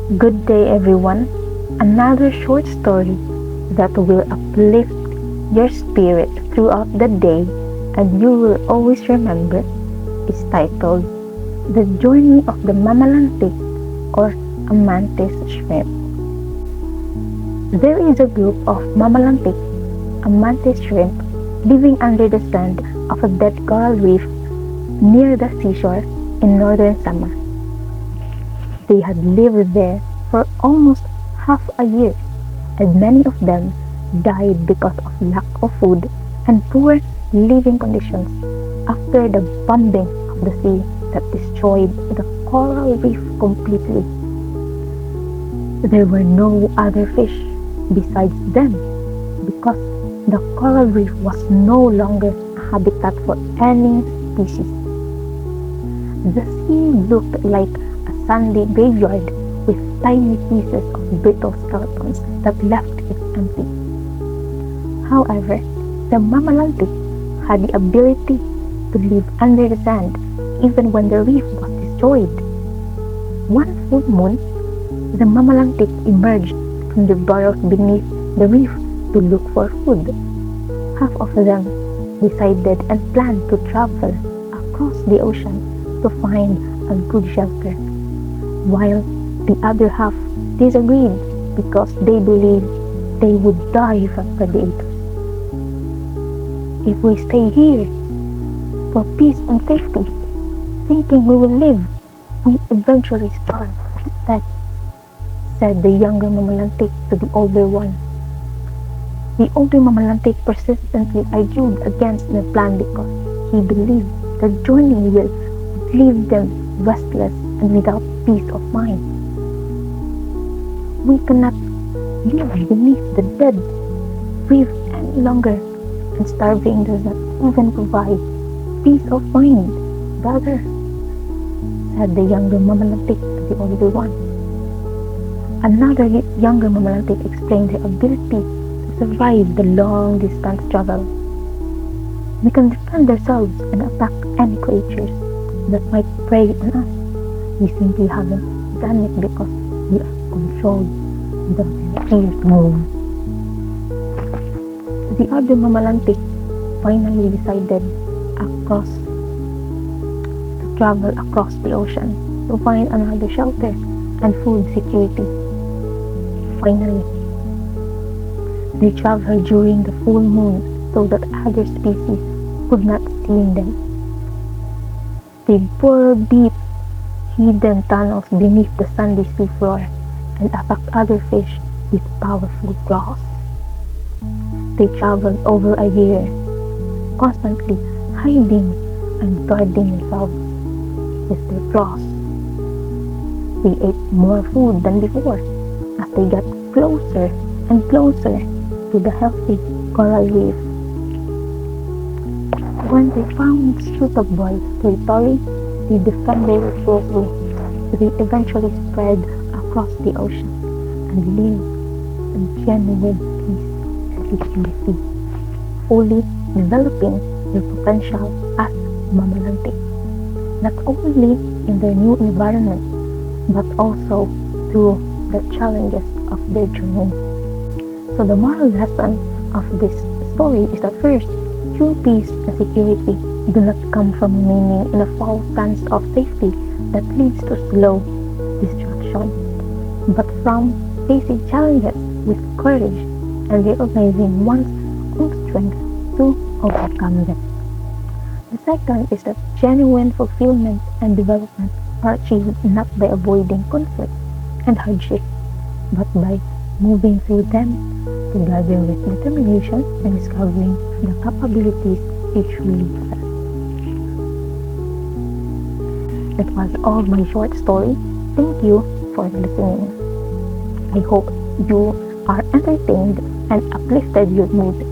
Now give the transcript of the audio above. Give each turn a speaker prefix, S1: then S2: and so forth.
S1: Good day, everyone. Another short story that will uplift your spirit throughout the day and you will always remember is titled The Journey of the Mamalantik or a Mantis Shrimp. There is a group of Mamalantik, a mantis shrimp, living under the sand of a dead coral reef near the seashore in northern summer. They had lived there for almost half a year, and many of them died because of lack of food and poor living conditions after the bombing of the sea that destroyed the coral reef completely. There were no other fish besides them because the coral reef was no longer a habitat for any species. The sea looked like a sandy graveyard with tiny pieces of brittle skeletons that left it empty. However, the Mamalantik had the ability to live under the sand even when the reef was destroyed. One full moon, the Mamalantik emerged from the burrows beneath the reef to look for food. Half of them decided and planned to travel across the ocean to find a good shelter, while the other half disagreed because they believed they would die from predators. If we stay here for peace and safety, thinking we will live, we eventually starve instead, said the younger Mamalantik to the older one. The older Mamalantik persistently argued against the plan because he believed the journey will leave them restless and without peace of mind. We cannot live beneath the dead reef any longer, and starving does not even provide peace of mind, brother, said the younger Mamalantik to the older one. Another younger Mamalantik explained their ability to survive the long distance travel. We can defend ourselves and attack any creatures that might prey on us. We simply haven't done it because we are controlled the fear to move. The other Mamalantik finally decided to travel across the ocean to find another shelter and food security. Finally, they traveled during the full moon so that other species could not see them. They burrowed deep, hidden tunnels beneath the sandy seafloor and attacked other fish with powerful claws. They traveled over a year, constantly hiding and guarding themselves with their claws. They ate more food than before as they got closer and closer to the healthy coral reef. When they found suitable territory, they defended it fiercely. They eventually spread across the ocean and lived in genuine peace and security, fully developing their potential as Mamalantik, not only in their new environment, but also through the challenges of their journey. So the moral lesson of this story is that first, true peace and security do not come from remaining in a false sense of safety that leads to slow destruction, but from facing challenges with courage and realizing one's own strength to overcome them. The second is that genuine fulfillment and development are achieved not by avoiding conflict and hardship, but by moving through them together with determination and discovering the capabilities they truly possess. That was all my short story. Thank you for listening. I hope you are entertained and uplifted your mood